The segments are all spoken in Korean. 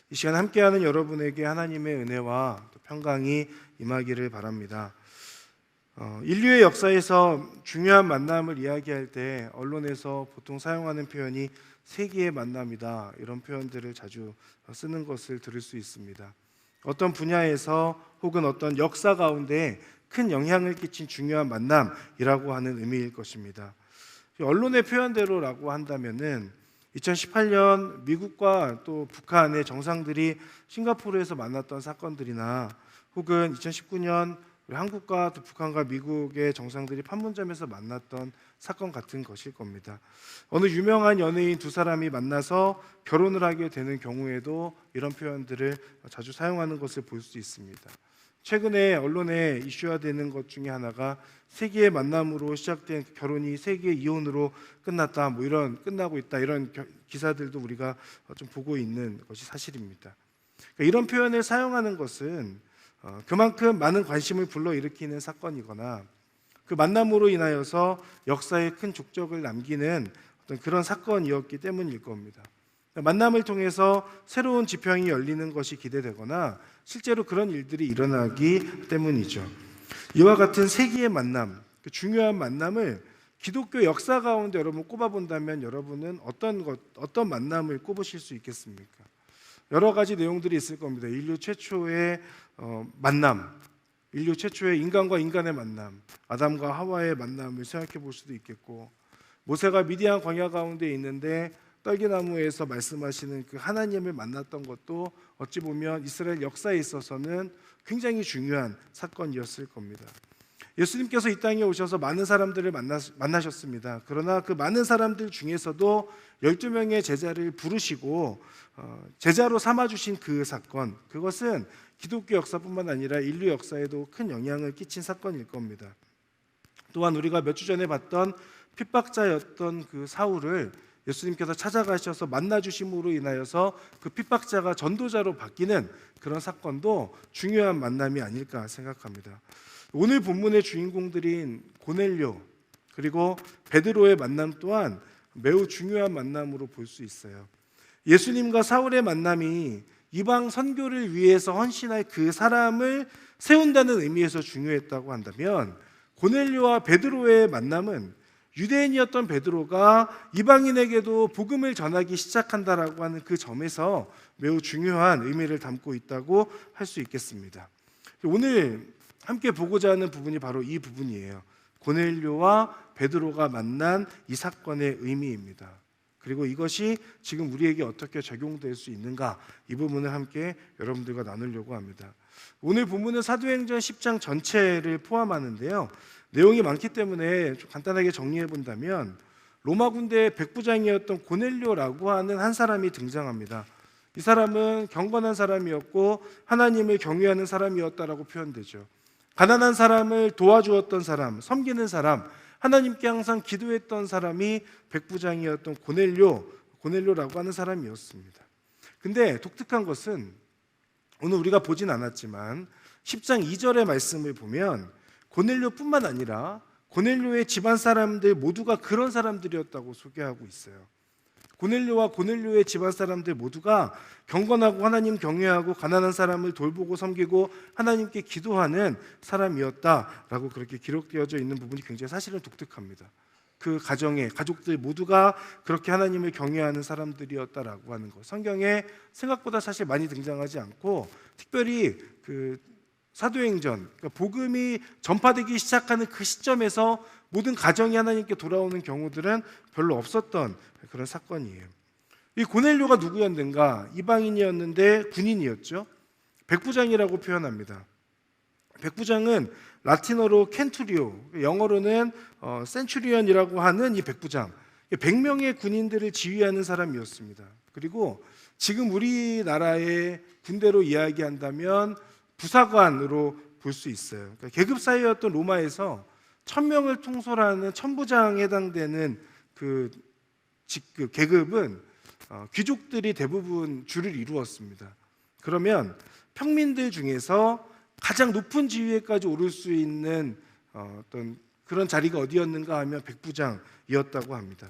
이 시간 함께하는 여러분에게 하나님의 은혜와 또 평강이 임하기를 바랍니다. 인류의 역사에서 중요한 만남을 이야기할 때 언론에서 보통 사용하는 표현이 세기의 만남이다, 이런 표현들을 자주 쓰는 것을 들을 수 있습니다. 어떤 분야에서 혹은 어떤 역사 가운데 큰 영향을 끼친 중요한 만남이라고 하는 의미일 것입니다. 언론의 표현대로라고 한다면은 2018년 미국과 또 북한의 정상들이 싱가포르에서 만났던 사건들이나 혹은 2019년 한국과 또 북한과 미국의 정상들이 판문점에서 만났던 사건 같은 것일 겁니다. 어느 유명한 연예인 두 사람이 만나서 결혼을 하게 되는 경우에도 이런 표현들을 자주 사용하는 것을 볼 수 있습니다. 최근에 언론에 이슈화되는 것 중에 하나가 세기의 만남으로 시작된 결혼이 세기의 이혼으로 끝났다, 이런 끝나고 있다, 이런 기사들도 우리가 좀 보고 있는 것이 사실입니다. 그러니까 이런 표현을 사용하는 것은 그만큼 많은 관심을 불러일으키는 사건이거나 그 만남으로 인하여서 역사에 큰 족적을 남기는 어떤 그런 사건이었기 때문일 겁니다. 만남을 통해서 새로운 지평이 열리는 것이 기대되거나 실제로 그런 일들이 일어나기 때문이죠. 이와 같은 세기의 만남, 그 중요한 만남을 기독교 역사 가운데 여러분 꼽아본다면 여러분은 어떤 만남을 꼽으실 수 있겠습니까? 여러 가지 내용들이 있을 겁니다. 인류 최초의 만남, 인류 최초의 인간과 인간의 만남, 아담과 하와의 만남을 생각해 볼 수도 있겠고, 모세가 미디안 광야 가운데 있는데 떨기나무에서 말씀하시는 그 하나님을 만났던 것도 어찌 보면 이스라엘 역사에 있어서는 굉장히 중요한 사건이었을 겁니다. 예수님께서 이 땅에 오셔서 많은 사람들을 만나셨습니다. 그러나 그 많은 사람들 중에서도 12명의 제자를 부르시고 제자로 삼아주신 그 사건, 그것은 기독교 역사뿐만 아니라 인류 역사에도 큰 영향을 끼친 사건일 겁니다. 또한 우리가 몇 주 전에 봤던 핍박자였던 그 사울을 예수님께서 찾아가셔서 만나주심으로 인하여서 그 핍박자가 전도자로 바뀌는 그런 사건도 중요한 만남이 아닐까 생각합니다. 오늘 본문의 주인공들인 고넬료 그리고 베드로의 만남 또한 매우 중요한 만남으로 볼 수 있어요. 예수님과 사울의 만남이 이방 선교를 위해서 헌신할 그 사람을 세운다는 의미에서 중요했다고 한다면, 고넬료와 베드로의 만남은 유대인이었던 베드로가 이방인에게도 복음을 전하기 시작한다라고 하는 그 점에서 매우 중요한 의미를 담고 있다고 할 수 있겠습니다. 오늘 함께 보고자 하는 부분이 바로 이 부분이에요. 고넬료와 베드로가 만난 이 사건의 의미입니다. 그리고 이것이 지금 우리에게 어떻게 적용될 수 있는가, 이 부분을 함께 여러분들과 나누려고 합니다. 오늘 본문은 사도행전 10장 전체를 포함하는데요, 내용이 많기 때문에 좀 간단하게 정리해 본다면 로마 군대의 백부장이었던 고넬료라고 하는 한 사람이 등장합니다. 이 사람은 경건한 사람이었고 하나님을 경외하는 사람이었다라고 표현되죠. 가난한 사람을 도와주었던 사람, 섬기는 사람, 하나님께 항상 기도했던 사람이 백부장이었던 고넬료라고 하는 사람이었습니다. 근데 독특한 것은 오늘 우리가 보진 않았지만 10장 2절의 말씀을 보면 고넬료뿐만 아니라 고넬료의 집안 사람들 모두가 그런 사람들이었다고 소개하고 있어요. 고넬료와 고넬료의 집안 사람들 모두가 경건하고 하나님 경외하고 가난한 사람을 돌보고 섬기고 하나님께 기도하는 사람이었다라고 그렇게 기록되어져 있는 부분이 굉장히 사실은 독특합니다. 그 가족들 모두가 그렇게 하나님을 경외하는 사람들이었다라고 하는 것, 성경에 생각보다 사실 많이 등장하지 않고, 특별히 그 사도행전, 그러니까 복음이 전파되기 시작하는 그 시점에서 모든 가정이 하나님께 돌아오는 경우들은 별로 없었던 그런 사건이에요. 이 고넬료가 누구였는가? 이방인이었는데 군인이었죠. 백부장이라고 표현합니다. 백부장은 라틴어로 켄투리오, 영어로는 센츄리언이라고 하는 이 백부장, 100명의 군인들을 지휘하는 사람이었습니다. 그리고 지금 우리나라의 군대로 이야기한다면 부사관으로 볼 수 있어요. 그러니까 계급 사회였던 로마에서 1000명을 통솔하는 천부장에 해당되는 그 계급은 귀족들이 대부분 주를 이루었습니다. 그러면 평민들 중에서 가장 높은 지위에까지 오를 수 있는 어떤 그런 자리가 어디였는가 하면 백부장이었다고 합니다.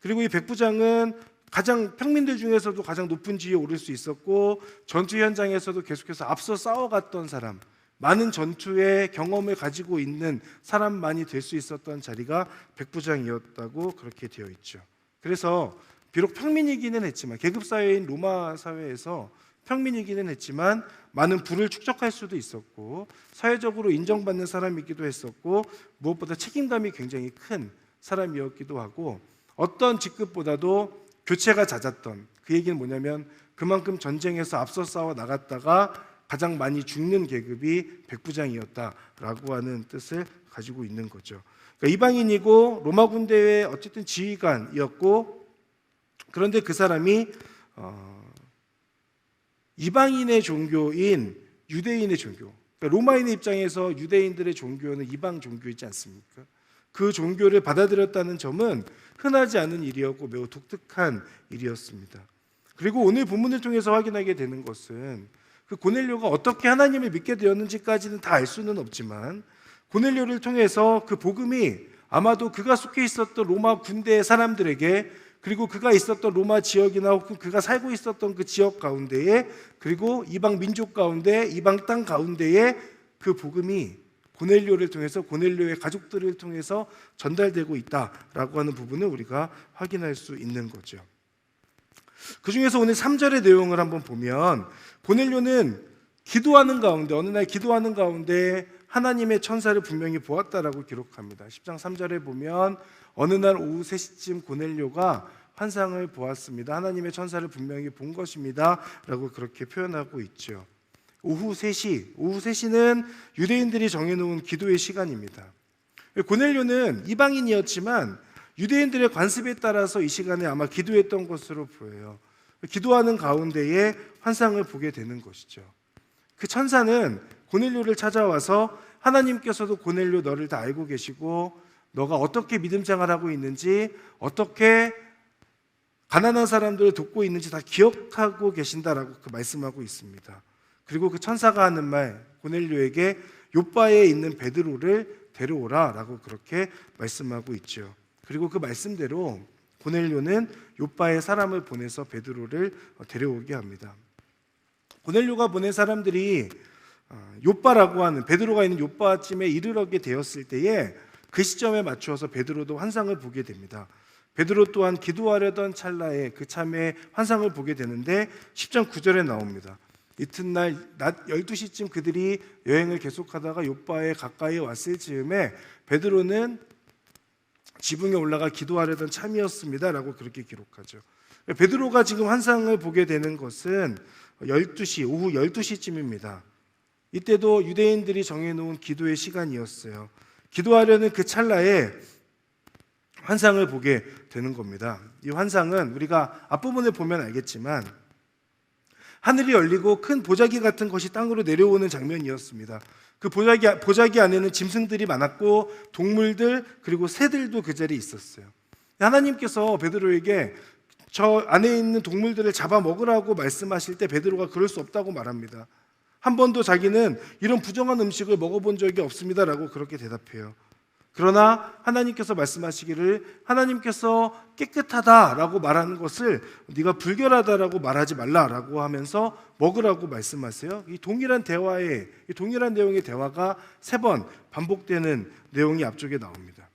그리고 이 백부장은 가장 평민들 중에서도 가장 높은 지위에 오를 수 있었고 전투 현장에서도 계속해서 앞서 싸워갔던 사람, 많은 전투의 경험을 가지고 있는 사람만이 될 수 있었던 자리가 백부장이었다고 그렇게 되어 있죠. 그래서 비록 평민이기는 했지만, 계급사회인 로마 사회에서 평민이기는 했지만 많은 부를 축적할 수도 있었고 사회적으로 인정받는 사람이기도 했었고 무엇보다 책임감이 굉장히 큰 사람이었기도 하고, 어떤 직급보다도 교체가 잦았던, 그 얘기는 뭐냐면 그만큼 전쟁에서 앞서 싸워 나갔다가 가장 많이 죽는 계급이 백부장이었다라고 하는 뜻을 가지고 있는 거죠. 그러니까 이방인이고 로마 군대의 어쨌든 지휘관이었고, 그런데 그 사람이 이방인의 종교인 유대인의 종교, 그러니까 로마인의 입장에서 유대인들의 종교는 이방 종교이지 않습니까? 그 종교를 받아들였다는 점은 흔하지 않은 일이었고 매우 독특한 일이었습니다. 그리고 오늘 본문을 통해서 확인하게 되는 것은 그 고넬료가 어떻게 하나님을 믿게 되었는지까지는 다 알 수는 없지만, 고넬료를 통해서 그 복음이 아마도 그가 속해 있었던 로마 군대의 사람들에게, 그리고 그가 있었던 로마 지역이나 혹은 그가 살고 있었던 그 지역 가운데에, 그리고 이방 민족 가운데, 이방 땅 가운데에 그 복음이 고넬료를 통해서, 고넬료의 가족들을 통해서 전달되고 있다라고 하는 부분을 우리가 확인할 수 있는 거죠. 그 중에서 오늘 3절의 내용을 한번 보면, 고넬료는 기도하는 가운데, 어느 날 기도하는 가운데 하나님의 천사를 분명히 보았다라고 기록합니다. 10장 3절에 보면 어느 날 오후 3시쯤 고넬료가 환상을 보았습니다. 하나님의 천사를 분명히 본 것입니다 라고 그렇게 표현하고 있죠. 오후 3시는 유대인들이 정해놓은 기도의 시간입니다. 고넬료는 이방인이었지만 유대인들의 관습에 따라서 이 시간에 아마 기도했던 것으로 보여요. 기도하는 가운데에 환상을 보게 되는 것이죠. 그 천사는 고넬료를 찾아와서 하나님께서도 고넬료 너를 다 알고 계시고 너가 어떻게 믿음 생활하고 있는지, 어떻게 가난한 사람들을 돕고 있는지 다 기억하고 계신다라고 말씀하고 있습니다. 그리고 그 천사가 하는 말, 고넬료에게 욥바에 있는 베드로를 데려오라라고 그렇게 말씀하고 있죠. 그리고 그 말씀대로 고넬료는 욥바에 사람을 보내서 베드로를 데려오게 합니다. 고넬료가 보낸 사람들이 욥바라고 하는, 베드로가 있는 욥바쯤에 이르게 되었을 때에 그 시점에 맞추어서 베드로도 환상을 보게 됩니다. 베드로 또한 기도하려던 찰나에 그 참에 환상을 보게 되는데 10장 9절에 나옵니다. 이튿날 낮 12시쯤 그들이 여행을 계속하다가 욥바에 가까이 왔을 즈음에 베드로는 지붕에 올라가 기도하려던 참이었습니다 라고 그렇게 기록하죠. 베드로가 지금 환상을 보게 되는 것은 12시, 오후 12시쯤입니다. 이때도 유대인들이 정해놓은 기도의 시간이었어요. 기도하려는 그 찰나에 환상을 보게 되는 겁니다. 이 환상은 우리가 앞부분을 보면 알겠지만 하늘이 열리고 큰 보자기 같은 것이 땅으로 내려오는 장면이었습니다. 그 보자기 안에는 짐승들이 많았고 동물들 그리고 새들도 그 자리에 있었어요. 하나님께서 베드로에게 저 안에 있는 동물들을 잡아먹으라고 말씀하실 때 베드로가 그럴 수 없다고 말합니다. 한 번도 자기는 이런 부정한 음식을 먹어본 적이 없습니다라고 그렇게 대답해요. 그러나 하나님께서 말씀하시기를 하나님께서 깨끗하다라고 말하는 것을 네가 불결하다라고 말하지 말라라고 하면서 먹으라고 말씀하세요. 이 동일한 내용의 대화가 3번 반복되는 내용이 앞쪽에 나옵니다.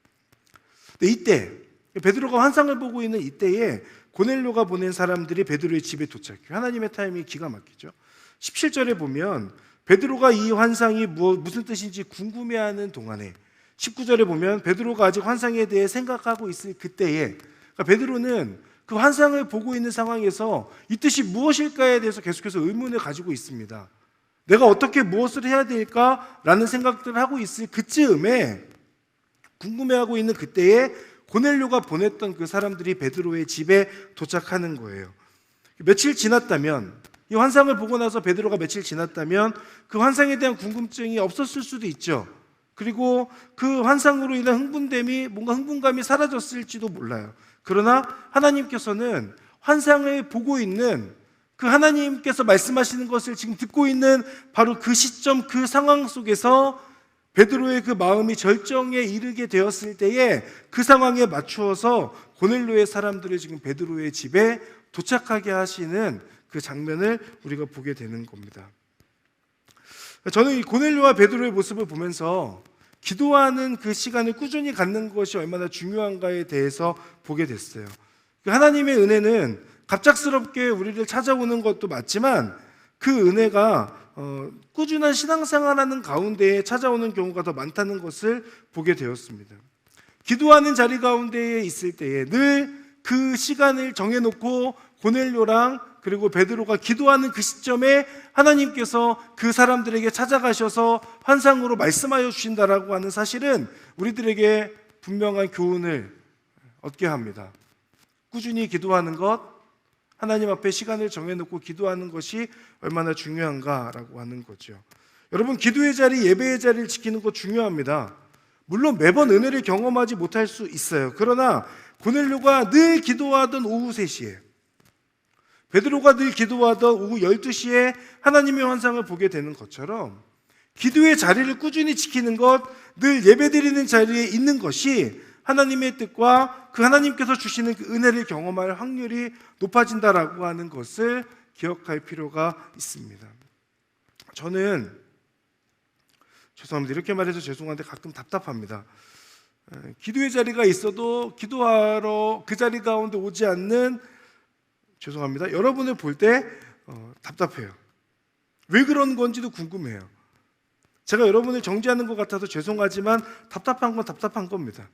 근데 이때 베드로가 환상을 보고 있는 이때에 고넬료가 보낸 사람들이 베드로의 집에 도착해요. 하나님의 타이밍이 기가 막히죠. 17절에 보면 베드로가 이 환상이 무슨 뜻인지 궁금해하는 동안에, 19절에 보면 베드로가 아직 환상에 대해 생각하고 있을 그때에, 그러니까 베드로는 그 환상을 보고 있는 상황에서 이 뜻이 무엇일까에 대해서 계속해서 의문을 가지고 있습니다. 내가 어떻게 무엇을 해야 될까라는 생각들을 하고 있을 그쯤에, 궁금해하고 있는 그때에 고넬료가 보냈던 그 사람들이 베드로의 집에 도착하는 거예요. 며칠 지났다면, 이 환상을 보고 나서 베드로가 며칠 지났다면 그 환상에 대한 궁금증이 없었을 수도 있죠. 그리고 그 환상으로 인한 흥분감이 사라졌을지도 몰라요. 그러나 하나님께서는 환상을 보고 있는, 그 하나님께서 말씀하시는 것을 지금 듣고 있는 바로 그 시점, 그 상황 속에서 베드로의 그 마음이 절정에 이르게 되었을 때에 그 상황에 맞추어서 고넬료의 사람들이 지금 베드로의 집에 도착하게 하시는 그 장면을 우리가 보게 되는 겁니다. 저는 이 고넬료와 베드로의 모습을 보면서 기도하는 그 시간을 꾸준히 갖는 것이 얼마나 중요한가에 대해서 보게 됐어요. 하나님의 은혜는 갑작스럽게 우리를 찾아오는 것도 맞지만 그 은혜가 꾸준한 신앙생활하는 가운데에 찾아오는 경우가 더 많다는 것을 보게 되었습니다. 기도하는 자리 가운데에 있을 때에 늘 그 시간을 정해놓고 고넬료랑 그리고 베드로가 기도하는 그 시점에 하나님께서 그 사람들에게 찾아가셔서 환상으로 말씀하여 주신다라고 하는 사실은 우리들에게 분명한 교훈을 얻게 합니다. 꾸준히 기도하는 것, 하나님 앞에 시간을 정해놓고 기도하는 것이 얼마나 중요한가라고 하는 거죠. 여러분, 기도의 자리, 예배의 자리를 지키는 것 중요합니다. 물론 매번 은혜를 경험하지 못할 수 있어요. 그러나 고넬료가 늘 기도하던 오후 3시에, 베드로가 늘 기도하던 오후 12시에 하나님의 환상을 보게 되는 것처럼 기도의 자리를 꾸준히 지키는 것, 늘 예배드리는 자리에 있는 것이 하나님의 뜻과 그 하나님께서 주시는 그 은혜를 경험할 확률이 높아진다라고 하는 것을 기억할 필요가 있습니다. 저는 죄송합니다. 이렇게 말해서 죄송한데 가끔 답답합니다. 기도의 자리가 있어도 기도하러 그 자리 가운데 오지 않는, 죄송합니다, 여러분을 볼 때 답답해요. 왜 그런 건지도 궁금해요. 제가 여러분을 정죄하는 것 같아서 죄송하지만 답답한 건 답답한 겁니다.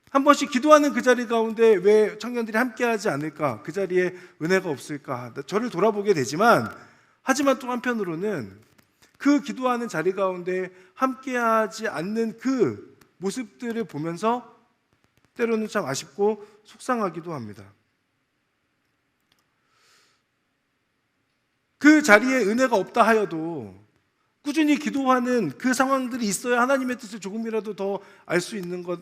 한 번씩 기도하는 그 자리 가운데 왜 청년들이 함께하지 않을까? 그 자리에 은혜가 없을까? 저를 돌아보게 되지만, 하지만 또 한편으로는 그 기도하는 자리 가운데 함께하지 않는 그 모습들을 보면서 때로는 참 아쉽고 속상하기도 합니다. 그 자리에 은혜가 없다 하여도 꾸준히 기도하는 그 상황들이 있어야 하나님의 뜻을 조금이라도 더 알 수 있는 것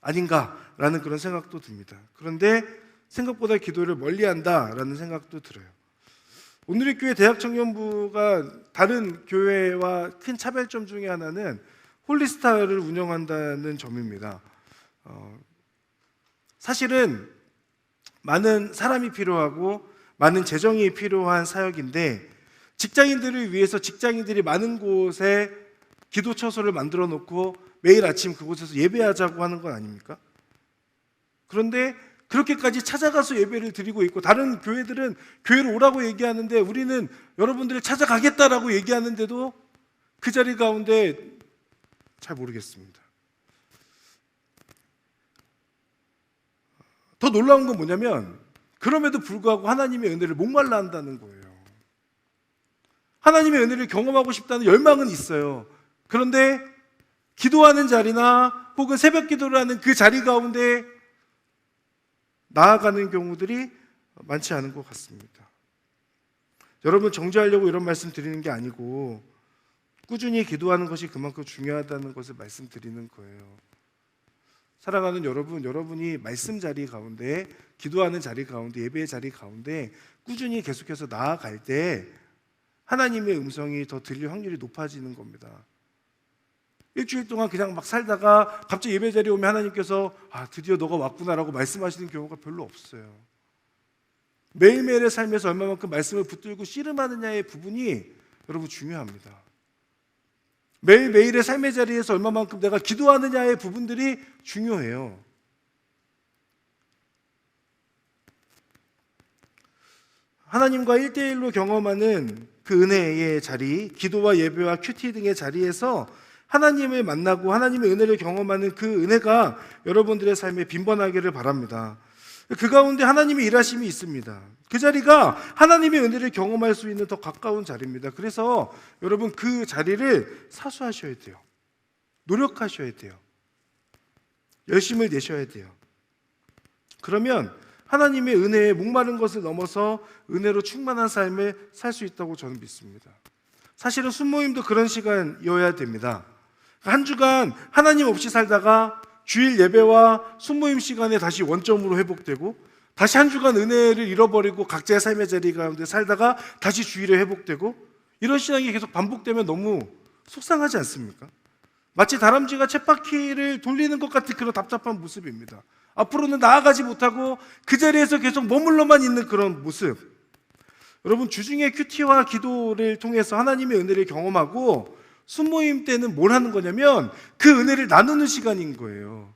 아닌가라는 그런 생각도 듭니다. 그런데 생각보다 기도를 멀리한다라는 생각도 들어요. 오늘의 교회 대학청년부가 다른 교회와 큰 차별점 중에 하나는 홀리스타를 운영한다는 점입니다. 사실은 많은 사람이 필요하고 많은 재정이 필요한 사역인데, 직장인들을 위해서 직장인들이 많은 곳에 기도 처소를 만들어 놓고 매일 아침 그곳에서 예배하자고 하는 건 아닙니까? 그런데 그렇게까지 찾아가서 예배를 드리고 있고, 다른 교회들은 교회로 오라고 얘기하는데 우리는 여러분들을 찾아가겠다라고 얘기하는데도 그 자리 가운데 잘 모르겠습니다. 더 놀라운 건 뭐냐면, 그럼에도 불구하고 하나님의 은혜를 목말라 한다는 거예요. 하나님의 은혜를 경험하고 싶다는 열망은 있어요. 그런데 기도하는 자리나 혹은 새벽 기도를 하는 그 자리 가운데 나아가는 경우들이 많지 않은 것 같습니다. 여러분, 정죄하려고 이런 말씀 드리는 게 아니고 꾸준히 기도하는 것이 그만큼 중요하다는 것을 말씀드리는 거예요. 사랑하는 여러분, 여러분이 말씀 자리 가운데, 기도하는 자리 가운데, 예배의 자리 가운데 꾸준히 계속해서 나아갈 때 하나님의 음성이 더 들릴 확률이 높아지는 겁니다. 일주일 동안 그냥 막 살다가 갑자기 예배 자리에 오면 하나님께서 드디어 너가 왔구나라고 말씀하시는 경우가 별로 없어요. 매일매일의 삶에서 얼마만큼 말씀을 붙들고 씨름하느냐의 부분이 여러분 중요합니다. 매일매일의 삶의 자리에서 얼마만큼 내가 기도하느냐의 부분들이 중요해요. 하나님과 1대1로 경험하는 그 은혜의 자리, 기도와 예배와 큐티 등의 자리에서 하나님을 만나고 하나님의 은혜를 경험하는 그 은혜가 여러분들의 삶에 빈번하기를 바랍니다. 그 가운데 하나님의 일하심이 있습니다. 그 자리가 하나님의 은혜를 경험할 수 있는 더 가까운 자리입니다. 그래서 여러분, 그 자리를 사수하셔야 돼요. 노력하셔야 돼요. 열심을 내셔야 돼요. 그러면 하나님의 은혜에 목마른 것을 넘어서 은혜로 충만한 삶을 살 수 있다고 저는 믿습니다. 사실은 순모임도 그런 시간이어야 됩니다. 한 주간 하나님 없이 살다가 주일 예배와 순모임 시간에 다시 원점으로 회복되고, 다시 한 주간 은혜를 잃어버리고 각자의 삶의 자리 가운데 살다가 다시 주일에 회복되고, 이런 신앙이 계속 반복되면 너무 속상하지 않습니까? 마치 다람쥐가 쳇바퀴를 돌리는 것 같은 그런 답답한 모습입니다. 앞으로는 나아가지 못하고 그 자리에서 계속 머물러만 있는 그런 모습. 여러분, 주중에 큐티와 기도를 통해서 하나님의 은혜를 경험하고 순모임 때는 뭘 하는 거냐면 그 은혜를 나누는 시간인 거예요.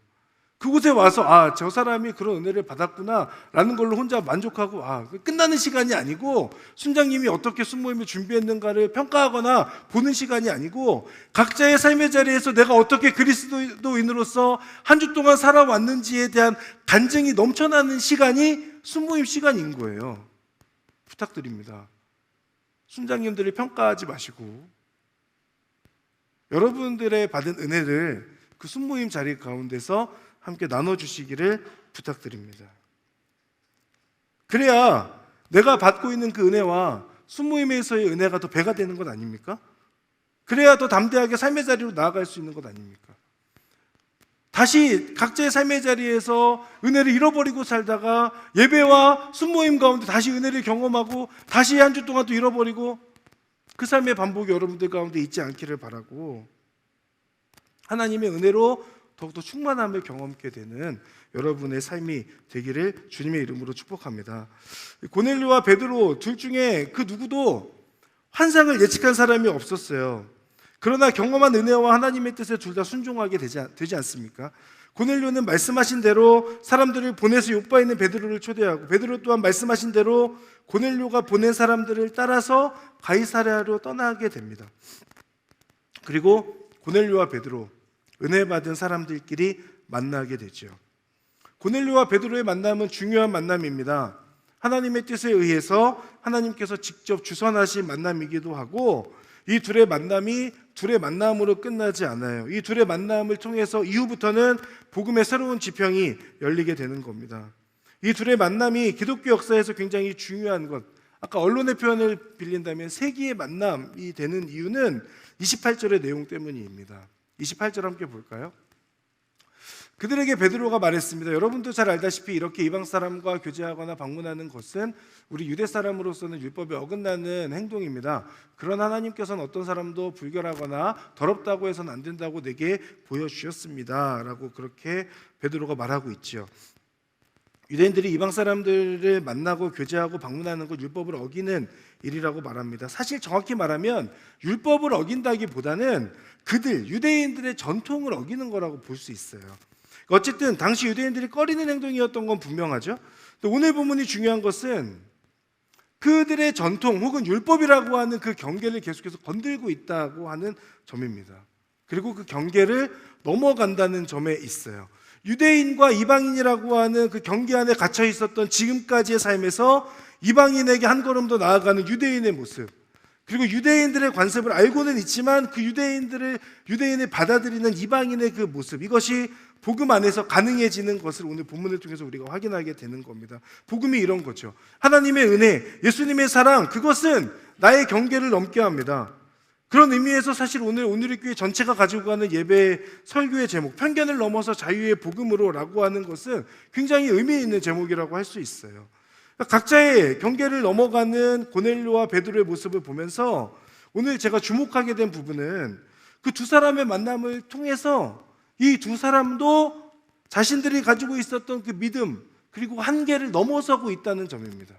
그곳에 와서 저 사람이 그런 은혜를 받았구나 라는 걸로 혼자 만족하고 끝나는 시간이 아니고, 순장님이 어떻게 순모임을 준비했는가를 평가하거나 보는 시간이 아니고, 각자의 삶의 자리에서 내가 어떻게 그리스도인으로서 한 주 동안 살아왔는지에 대한 간증이 넘쳐나는 시간이 순모임 시간인 거예요. 부탁드립니다. 순장님들을 평가하지 마시고 여러분들의 받은 은혜를 그 순모임 자리 가운데서 함께 나눠주시기를 부탁드립니다. 그래야 내가 받고 있는 그 은혜와 순모임에서의 은혜가 더 배가 되는 것 아닙니까? 그래야 더 담대하게 삶의 자리로 나아갈 수 있는 것 아닙니까? 다시 각자의 삶의 자리에서 은혜를 잃어버리고 살다가 예배와 순모임 가운데 다시 은혜를 경험하고 다시 한 주 동안 또 잃어버리고, 그 삶의 반복이 여러분들 가운데 있지 않기를 바라고, 하나님의 은혜로 더욱더 충만함을 경험하게 되는 여러분의 삶이 되기를 주님의 이름으로 축복합니다. 고넬료와 베드로 둘 중에 그 누구도 환상을 예측한 사람이 없었어요. 그러나 경험한 은혜와 하나님의 뜻에 둘 다 순종하게 되지 않습니까? 고넬료는 말씀하신 대로 사람들을 보내서 요바에 있는 베드로를 초대하고, 베드로 또한 말씀하신 대로 고넬료가 보낸 사람들을 따라서 가이사랴로 떠나게 됩니다. 그리고 고넬료와 베드로, 은혜 받은 사람들끼리 만나게 되죠. 고넬료와 베드로의 만남은 중요한 만남입니다. 하나님의 뜻에 의해서 하나님께서 직접 주선하신 만남이기도 하고, 이 둘의 만남이 둘의 만남으로 끝나지 않아요. 이 둘의 만남을 통해서 이후부터는 복음의 새로운 지평이 열리게 되는 겁니다. 이 둘의 만남이 기독교 역사에서 굉장히 중요한 것, 아까 언론의 표현을 빌린다면 세기의 만남이 되는 이유는 28절의 내용 때문입니다. 28절 함께 볼까요? 그들에게 베드로가 말했습니다. 여러분도 잘 알다시피 이렇게 이방 사람과 교제하거나 방문하는 것은 우리 유대 사람으로서는 율법에 어긋나는 행동입니다. 그러나 하나님께서는 어떤 사람도 불결하거나 더럽다고 해서는 안 된다고 내게 보여주셨습니다 라고 그렇게 베드로가 말하고 있죠. 유대인들이 이방 사람들을 만나고 교제하고 방문하는 것 율법을 어기는 일이라고 말합니다. 사실 정확히 말하면 율법을 어긴다기보다는 그들 유대인들의 전통을 어기는 거라고 볼 수 있어요. 어쨌든 당시 유대인들이 꺼리는 행동이었던 건 분명하죠. 오늘 본문이 중요한 것은 그들의 전통 혹은 율법이라고 하는 그 경계를 계속해서 건들고 있다고 하는 점입니다. 그리고 그 경계를 넘어간다는 점에 있어요. 유대인과 이방인이라고 하는 그 경계 안에 갇혀 있었던 지금까지의 삶에서 이방인에게 한 걸음 더 나아가는 유대인의 모습, 그리고 유대인들의 관습을 알고는 있지만 그 유대인을 받아들이는 이방인의 그 모습, 이것이 복음 안에서 가능해지는 것을 오늘 본문을 통해서 우리가 확인하게 되는 겁니다. 복음이 이런 거죠. 하나님의 은혜, 예수님의 사랑, 그것은 나의 경계를 넘게 합니다. 그런 의미에서 사실 오늘 우리 교회 전체가 가지고 가는 예배 설교의 제목, 편견을 넘어서 자유의 복음으로 라고 하는 것은 굉장히 의미 있는 제목이라고 할 수 있어요. 각자의 경계를 넘어가는 고넬료와 베드로의 모습을 보면서 오늘 제가 주목하게 된 부분은 그 두 사람의 만남을 통해서 이 두 사람도 자신들이 가지고 있었던 그 믿음, 그리고 한계를 넘어서고 있다는 점입니다.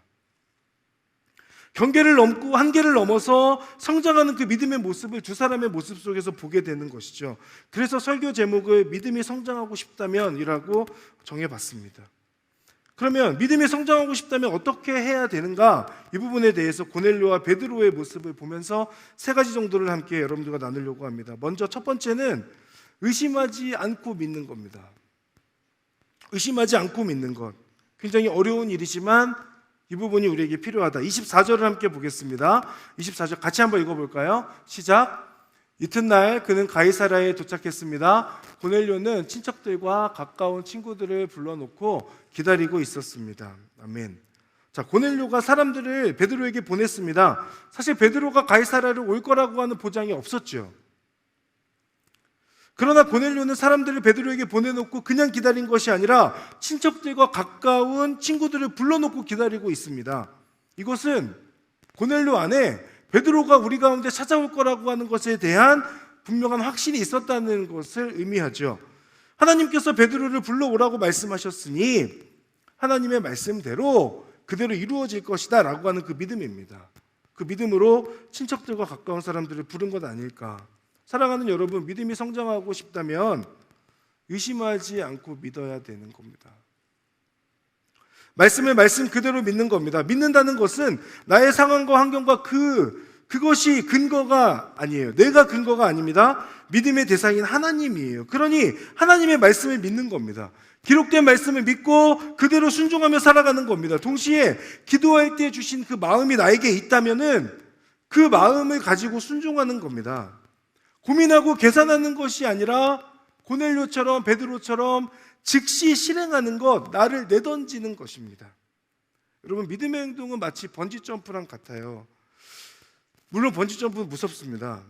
경계를 넘고 한계를 넘어서 성장하는 그 믿음의 모습을 두 사람의 모습 속에서 보게 되는 것이죠. 그래서 설교 제목을 믿음이 성장하고 싶다면 이라고 정해봤습니다. 그러면 믿음이 성장하고 싶다면 어떻게 해야 되는가? 이 부분에 대해서 고넬료와 베드로의 모습을 보면서 세 가지 정도를 함께 여러분들과 나누려고 합니다. 먼저 첫 번째는 의심하지 않고 믿는 겁니다. 의심하지 않고 믿는 것. 굉장히 어려운 일이지만 이 부분이 우리에게 필요하다. 24절을 함께 보겠습니다. 24절 같이 한번 읽어볼까요? 시작. 이튿날 그는 가이사랴에 도착했습니다. 고넬료는 친척들과 가까운 친구들을 불러놓고 기다리고 있었습니다. 아멘. 자, 고넬료가 사람들을 베드로에게 보냈습니다. 사실 베드로가 가이사랴로 올 거라고 하는 보장이 없었죠. 그러나 고넬료는 사람들을 베드로에게 보내놓고 그냥 기다린 것이 아니라 친척들과 가까운 친구들을 불러놓고 기다리고 있습니다. 이것은 고넬료 안에 베드로가 우리 가운데 찾아올 거라고 하는 것에 대한 분명한 확신이 있었다는 것을 의미하죠. 하나님께서 베드로를 불러오라고 말씀하셨으니 하나님의 말씀대로 그대로 이루어질 것이다 라고 하는 그 믿음입니다. 그 믿음으로 친척들과 가까운 사람들을 부른 것 아닐까. 사랑하는 여러분, 믿음이 성장하고 싶다면 의심하지 않고 믿어야 되는 겁니다. 말씀을 말씀 그대로 믿는 겁니다. 믿는다는 것은 나의 상황과 환경과 그것이 근거가 아니에요. 내가 근거가 아닙니다. 믿음의 대상인 하나님이에요. 그러니 하나님의 말씀을 믿는 겁니다. 기록된 말씀을 믿고 그대로 순종하며 살아가는 겁니다. 동시에 기도할 때 주신 그 마음이 나에게 있다면은 그 마음을 가지고 순종하는 겁니다. 고민하고 계산하는 것이 아니라 고넬료처럼 베드로처럼 즉시 실행하는 것, 나를 내던지는 것입니다. 여러분, 믿음의 행동은 마치 번지점프랑 같아요. 물론 번지점프는 무섭습니다.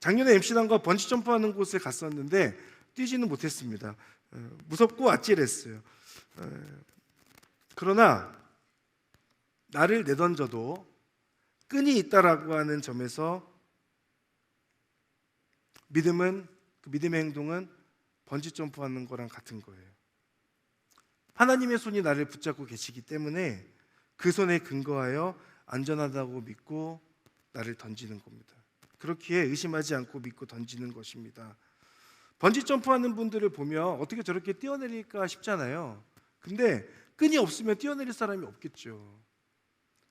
작년에 MC단과 번지점프하는 곳에 갔었는데 뛰지는 못했습니다. 무섭고 아찔했어요. 그러나 나를 내던져도 끈이 있다라고 하는 점에서 믿음의 행동은 번지점프하는 거랑 같은 거예요. 하나님의 손이 나를 붙잡고 계시기 때문에 그 손에 근거하여 안전하다고 믿고 나를 던지는 겁니다. 그렇기에 의심하지 않고 믿고 던지는 것입니다. 번지점프하는 분들을 보면 어떻게 저렇게 뛰어내릴까 싶잖아요. 근데 끈이 없으면 뛰어내릴 사람이 없겠죠.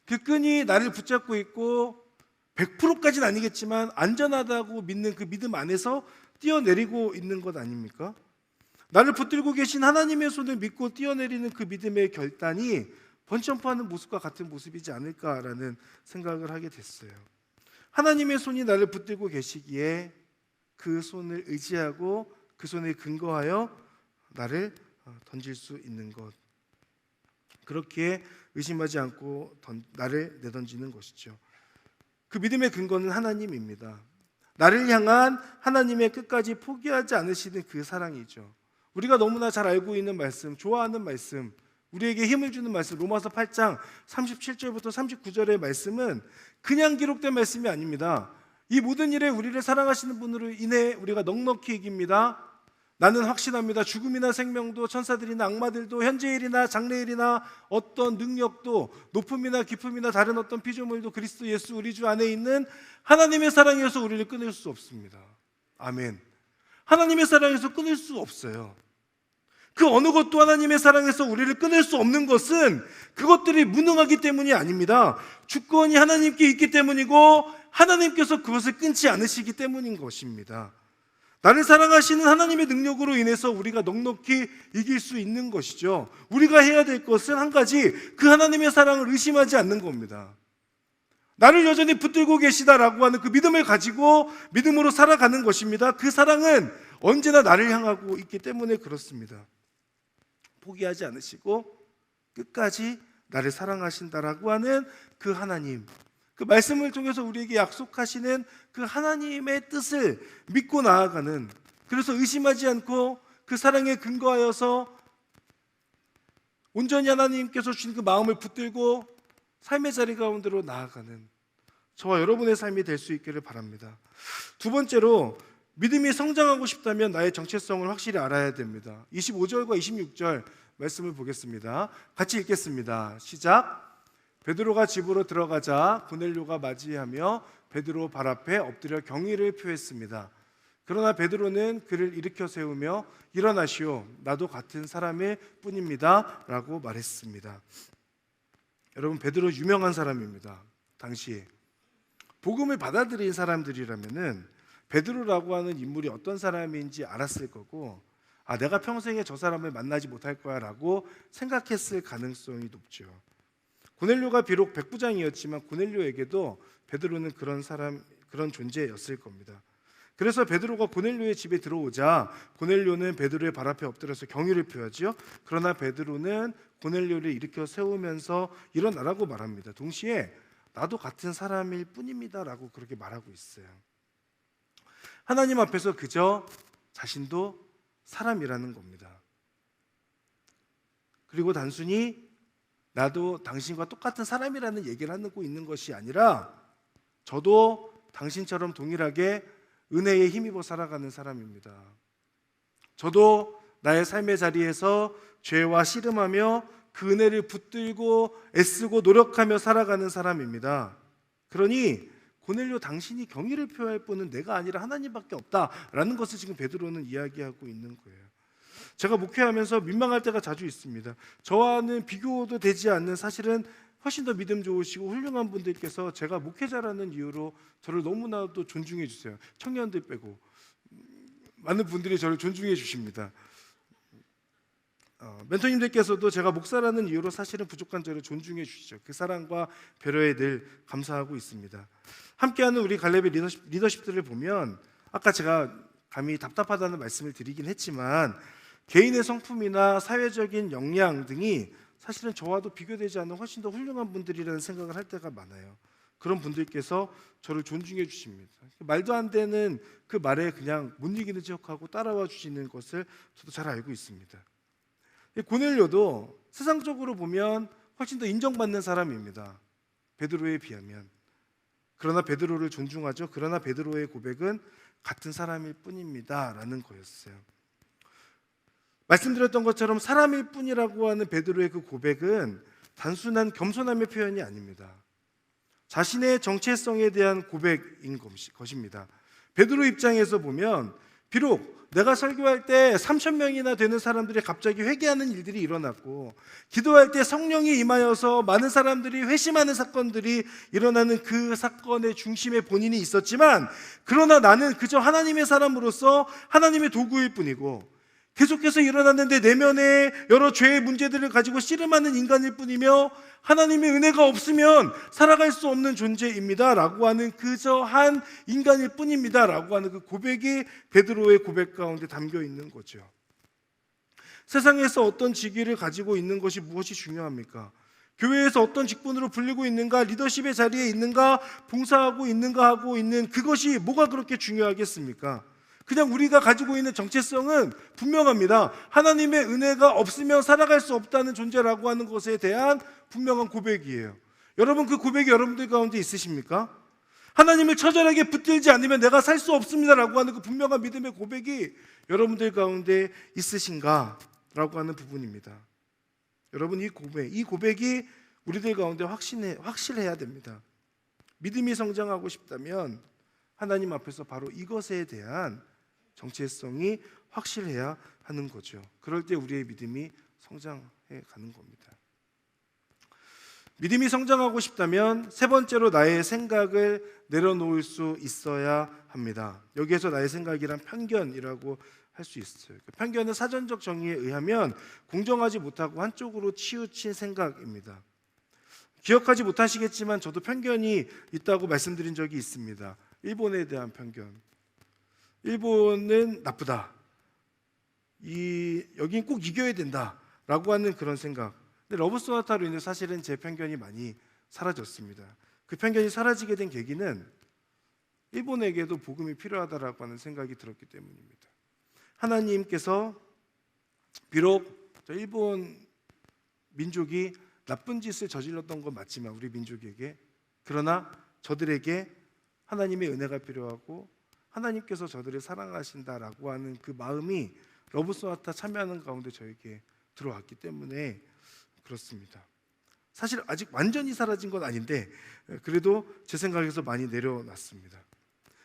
그 끈이 나를 붙잡고 있고 100%까지는 아니겠지만 안전하다고 믿는 그 믿음 안에서 뛰어내리고 있는 것 아닙니까? 나를 붙들고 계신 하나님의 손을 믿고 뛰어내리는 그 믿음의 결단이 번지점프하는 모습과 같은 모습이지 않을까라는 생각을 하게 됐어요. 하나님의 손이 나를 붙들고 계시기에 그 손을 의지하고 그 손에 근거하여 나를 던질 수 있는 것. 그렇기에 의심하지 않고 나를 내던지는 것이죠. 그 믿음의 근거는 하나님입니다. 나를 향한 하나님의 끝까지 포기하지 않으시는 그 사랑이죠. 우리가 너무나 잘 알고 있는 말씀, 좋아하는 말씀, 우리에게 힘을 주는 말씀, 로마서 8장 37절부터 39절의 말씀은 그냥 기록된 말씀이 아닙니다. 이 모든 일에 우리를 사랑하시는 분으로 인해 우리가 넉넉히 이깁니다. 나는 확신합니다. 죽음이나 생명도 천사들이나 악마들도 현재일이나 장래일이나 어떤 능력도 높음이나 깊음이나 다른 어떤 피조물도 그리스도 예수 우리 주 안에 있는 하나님의 사랑에서 우리를 끊을 수 없습니다. 아멘. 하나님의 사랑에서 끊을 수 없어요. 그 어느 것도 하나님의 사랑에서 우리를 끊을 수 없는 것은 그것들이 무능하기 때문이 아닙니다. 주권이 하나님께 있기 때문이고 하나님께서 그것을 끊지 않으시기 때문인 것입니다. 나를 사랑하시는 하나님의 능력으로 인해서 우리가 넉넉히 이길 수 있는 것이죠. 우리가 해야 될 것은 한 가지, 그 하나님의 사랑을 의심하지 않는 겁니다. 나를 여전히 붙들고 계시다라고 하는 그 믿음을 가지고 믿음으로 살아가는 것입니다. 그 사랑은 언제나 나를 향하고 있기 때문에 그렇습니다. 포기하지 않으시고 끝까지 나를 사랑하신다라고 하는 그 하나님, 그 말씀을 통해서 우리에게 약속하시는 그 하나님의 뜻을 믿고 나아가는, 그래서 의심하지 않고 그 사랑에 근거하여서 온전히 하나님께서 주신 그 마음을 붙들고 삶의 자리 가운데로 나아가는 저와 여러분의 삶이 될 수 있기를 바랍니다. 두 번째로, 믿음이 성장하고 싶다면 나의 정체성을 확실히 알아야 됩니다. 25절과 26절 말씀을 보겠습니다. 같이 읽겠습니다. 시작. 베드로가 집으로 들어가자 고넬료가 맞이하며 베드로 발 앞에 엎드려 경의를 표했습니다. 그러나 베드로는 그를 일으켜 세우며 일어나시오, 나도 같은 사람일 뿐입니다 라고 말했습니다. 여러분, 베드로 유명한 사람입니다. 당시에 복음을 받아들인 사람들이라면은 베드로라고 하는 인물이 어떤 사람인지 알았을 거고, 내가 평생에 저 사람을 만나지 못할 거야 라고 생각했을 가능성이 높죠. 고넬료가 비록 백부장이었지만 고넬료에게도 베드로는 그런 존재였을 겁니다. 그래서 베드로가 고넬료의 집에 들어오자 고넬료는 베드로의 발 앞에 엎드려서 경의를 표하지요. 그러나 베드로는 고넬료를 일으켜 세우면서 일어나라고 말합니다. 동시에 나도 같은 사람일 뿐입니다 라고 그렇게 말하고 있어요. 하나님 앞에서 그저 자신도 사람이라는 겁니다. 그리고 단순히 나도 당신과 똑같은 사람이라는 얘기를 하고 있는 것이 아니라 저도 당신처럼 동일하게 은혜에 힘입어 살아가는 사람입니다. 저도 나의 삶의 자리에서 죄와 씨름하며 그 은혜를 붙들고 애쓰고 노력하며 살아가는 사람입니다. 그러니 고넬료 당신이 경의를 표할 분은 내가 아니라 하나님밖에 없다라는 것을 지금 베드로는 이야기하고 있는 거예요. 제가 목회하면서 민망할 때가 자주 있습니다. 저와는 비교도 되지 않는, 사실은 훨씬 더 믿음 좋으시고 훌륭한 분들께서 제가 목회자라는 이유로 저를 너무나도 존중해 주세요. 청년들 빼고 많은 분들이 저를 존중해 주십니다. 멘토님들께서도 제가 목사라는 이유로 사실은 부족한 저를 존중해 주시죠. 그 사랑과 배려에 늘 감사하고 있습니다. 함께하는 우리 갈렙의 리더십들을 보면, 아까 제가 감히 답답하다는 말씀을 드리긴 했지만 개인의 성품이나 사회적인 역량 등이 사실은 저와도 비교되지 않는 훨씬 더 훌륭한 분들이라는 생각을 할 때가 많아요. 그런 분들께서 저를 존중해 주십니다. 말도 안 되는 그 말에 그냥 못 이기는 척하고 따라와 주시는 것을 저도 잘 알고 있습니다. 고넬료도 세상적으로 보면 훨씬 더 인정받는 사람입니다. 베드로에 비하면. 그러나 베드로를 존중하죠. 그러나 베드로의 고백은 같은 사람일 뿐입니다 라는 거였어요. 말씀드렸던 것처럼 사람일 뿐이라고 하는 베드로의 그 고백은 단순한 겸손함의 표현이 아닙니다. 자신의 정체성에 대한 고백인 것입니다. 베드로 입장에서 보면 비록 내가 설교할 때 3,000명이나 되는 사람들이 갑자기 회개하는 일들이 일어났고, 기도할 때 성령이 임하여서 많은 사람들이 회심하는 사건들이 일어나는 그 사건의 중심에 본인이 있었지만, 그러나 나는 그저 하나님의 사람으로서 하나님의 도구일 뿐이고 계속해서 일어났는데 내면에 여러 죄의 문제들을 가지고 씨름하는 인간일 뿐이며 하나님의 은혜가 없으면 살아갈 수 없는 존재입니다 라고 하는 그저 한 인간일 뿐입니다 라고 하는 그 고백이 베드로의 고백 가운데 담겨 있는 거죠. 세상에서 어떤 직위를 가지고 있는 것이 무엇이 중요합니까? 교회에서 어떤 직분으로 불리고 있는가, 리더십의 자리에 있는가, 봉사하고 있는가 하고 있는 그것이 뭐가 그렇게 중요하겠습니까? 그냥 우리가 가지고 있는 정체성은 분명합니다. 하나님의 은혜가 없으면 살아갈 수 없다는 존재라고 하는 것에 대한 분명한 고백이에요. 여러분, 그 고백이 여러분들 가운데 있으십니까? 하나님을 처절하게 붙들지 않으면 내가 살 수 없습니다라고 하는 그 분명한 믿음의 고백이 여러분들 가운데 있으신가? 라고 하는 부분입니다. 여러분, 이 고백이 우리들 가운데 확실해야 됩니다. 믿음이 성장하고 싶다면 하나님 앞에서 바로 이것에 대한 정체성이 확실해야 하는 거죠. 그럴 때 우리의 믿음이 성장해 가는 겁니다. 믿음이 성장하고 싶다면 세 번째로 나의 생각을 내려놓을 수 있어야 합니다. 여기에서 나의 생각이란 편견이라고 할 수 있어요. 편견은 사전적 정의에 의하면 공정하지 못하고 한쪽으로 치우친 생각입니다. 기억하지 못하시겠지만 저도 편견이 있다고 말씀드린 적이 있습니다. 일본에 대한 편견. 일본은 나쁘다. 여긴 꼭 이겨야 된다라고 하는 그런 생각. 근데 러브 소나타로 인해 사실은 제 편견이 많이 사라졌습니다. 그 편견이 사라지게 된 계기는 일본에게도 복음이 필요하다라고 하는 생각이 들었기 때문입니다. 하나님께서 비록 일본 민족이 나쁜 짓을 저질렀던 건 맞지만 우리 민족에게, 그러나 저들에게 하나님의 은혜가 필요하고 하나님께서 저들을 사랑하신다라고 하는 그 마음이 러브 소나타 참여하는 가운데 저에게 들어왔기 때문에 그렇습니다. 사실 아직 완전히 사라진 건 아닌데 그래도 제 생각에서 많이 내려놨습니다.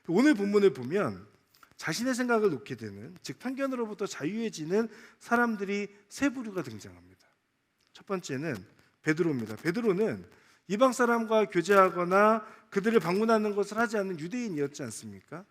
오늘 본문을 보면 자신의 생각을 놓게 되는, 즉 편견으로부터 자유해지는 사람들이 세 부류가 등장합니다. 첫 번째는 베드로입니다. 베드로는 이방 사람과 교제하거나 그들을 방문하는 것을 하지 않는 유대인이었지 않습니까?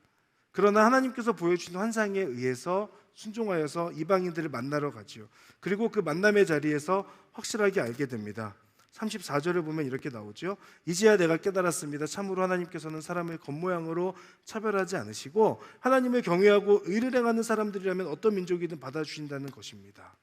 그러나 하나님께서 보여주신 환상에 의해서 순종하여서 이방인들을 만나러 가지요. 그리고 그 만남의 자리에서 확실하게 알게 됩니다. 34절을 보면 이렇게 나오죠. 이제야 내가 깨달았습니다. 참으로 하나님께서는 사람을 겉모양으로 차별하지 않으시고 하나님을 경외하고 의를 행하는 사람들이라면 어떤 민족이든 받아주신다는 것입니다.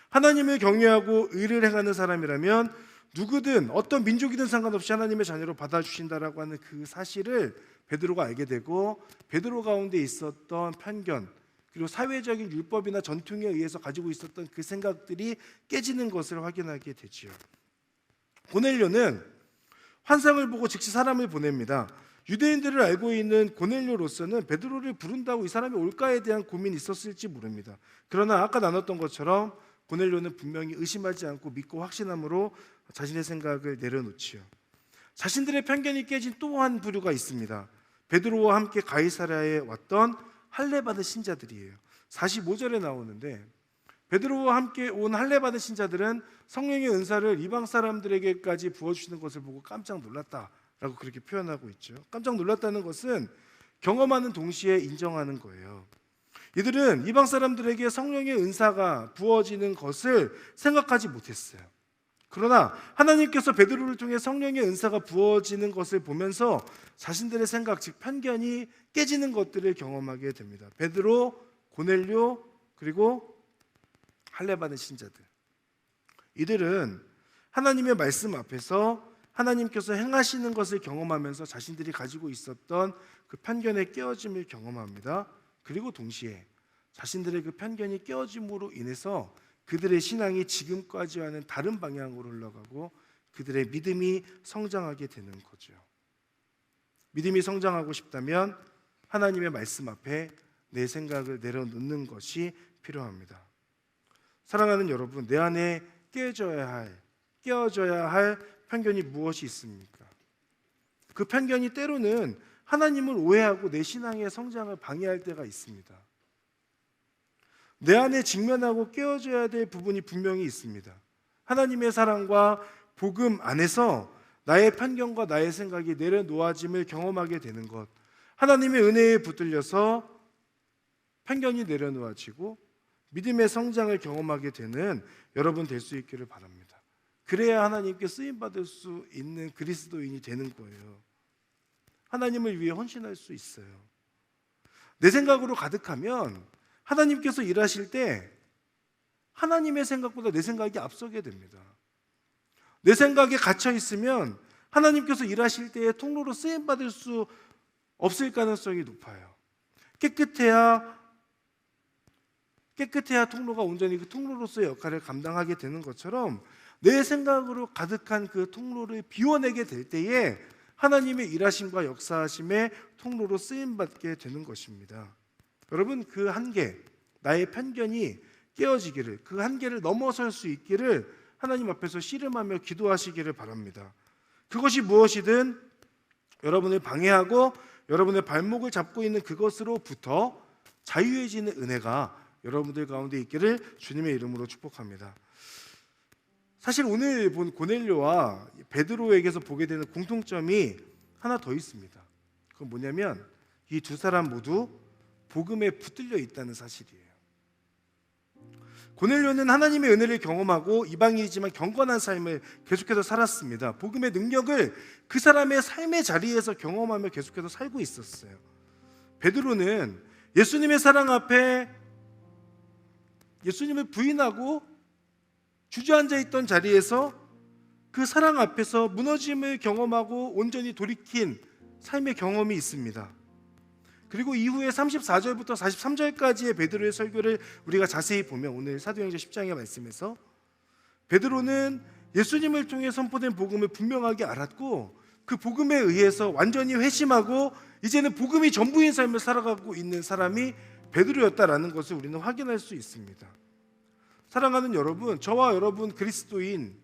하나님을 경외하고 의를 행하는 사람이라면 누구든 어떤 민족이든 상관없이 하나님의 자녀로 받아주신다라고 하는 그 사실을 베드로가 알게 되고, 베드로 가운데 있었던 편견 그리고 사회적인 율법이나 전통에 의해서 가지고 있었던 그 생각들이 깨지는 것을 확인하게 되지요. 고넬료는 환상을 보고 즉시 사람을 보냅니다. 유대인들을 알고 있는 고넬료로서는 베드로를 부른다고 이 사람이 올까에 대한 고민이 있었을지 모릅니다. 그러나 아까 나눴던 것처럼 고넬료는 분명히 의심하지 않고 믿고 확신함으로 자신의 생각을 내려놓지요. 자신들의 편견이 깨진 또 한 부류가 있습니다. 베드로와 함께 가이사랴에 왔던 할례받은 신자들이에요. 45절에 나오는데 베드로와 함께 온 할례받은 신자들은 성령의 은사를 이방 사람들에게까지 부어주시는 것을 보고 깜짝 놀랐다라고 그렇게 표현하고 있죠. 깜짝 놀랐다는 것은 경험하는 동시에 인정하는 거예요. 이들은 이방 사람들에게 성령의 은사가 부어지는 것을 생각하지 못했어요. 그러나 하나님께서 베드로를 통해 성령의 은사가 부어지는 것을 보면서 자신들의 생각, 즉 편견이 깨지는 것들을 경험하게 됩니다. 베드로, 고넬료, 그리고 할례받은 신자들, 이들은 하나님의 말씀 앞에서 하나님께서 행하시는 것을 경험하면서 자신들이 가지고 있었던 그 편견의 깨어짐을 경험합니다. 그리고 동시에 자신들의 그 편견이 깨어짐으로 인해서 그들의 신앙이 지금까지와는 다른 방향으로 흘러가고 그들의 믿음이 성장하게 되는 거죠. 믿음이 성장하고 싶다면 하나님의 말씀 앞에 내 생각을 내려놓는 것이 필요합니다. 사랑하는 여러분, 내 안에 깨어져야 할 편견이 무엇이 있습니까? 그 편견이 때로는 하나님을 오해하고 내 신앙의 성장을 방해할 때가 있습니다. 내 안에 직면하고 깨어져야 될 부분이 분명히 있습니다. 하나님의 사랑과 복음 안에서 나의 편견과 나의 생각이 내려놓아짐을 경험하게 되는 것, 하나님의 은혜에 붙들려서 편견이 내려놓아지고 믿음의 성장을 경험하게 되는 여러분 될 수 있기를 바랍니다. 그래야 하나님께 쓰임받을 수 있는 그리스도인이 되는 거예요. 하나님을 위해 헌신할 수 있어요. 내 생각으로 가득하면 하나님께서 일하실 때 하나님의 생각보다 내 생각이 앞서게 됩니다. 내 생각에 갇혀 있으면 하나님께서 일하실 때에 통로로 쓰임받을 수 없을 가능성이 높아요. 깨끗해야 통로가 온전히 그 통로로서의 역할을 감당하게 되는 것처럼 내 생각으로 가득한 그 통로를 비워내게 될 때에 하나님의 일하심과 역사하심의 통로로 쓰임받게 되는 것입니다. 여러분, 그 한계, 나의 편견이 깨어지기를, 그 한계를 넘어설 수 있기를 하나님 앞에서 씨름하며 기도하시기를 바랍니다. 그것이 무엇이든 여러분을 방해하고 여러분의 발목을 잡고 있는 그것으로부터 자유해지는 은혜가 여러분들 가운데 있기를 주님의 이름으로 축복합니다. 사실 오늘 본 고넬료와 베드로에게서 보게 되는 공통점이 하나 더 있습니다. 그건 뭐냐면 이 두 사람 모두 복음에 붙들려 있다는 사실이에요. 고넬료는 하나님의 은혜를 경험하고 이방인이지만 경건한 삶을 계속해서 살았습니다. 복음의 능력을 그 사람의 삶의 자리에서 경험하며 계속해서 살고 있었어요. 베드로는 예수님의 사랑 앞에 예수님을 부인하고 주저앉아 있던 자리에서 그 사랑 앞에서 무너짐을 경험하고 온전히 돌이킨 삶의 경험이 있습니다. 그리고 이후에 34절부터 43절까지의 베드로의 설교를 우리가 자세히 보면 오늘 사도행전 10장의 말씀에서 베드로는 예수님을 통해 선포된 복음을 분명하게 알았고 그 복음에 의해서 완전히 회심하고 이제는 복음이 전부인 삶을 살아가고 있는 사람이 베드로였다라는 것을 우리는 확인할 수 있습니다. 사랑하는 여러분, 저와 여러분 그리스도인,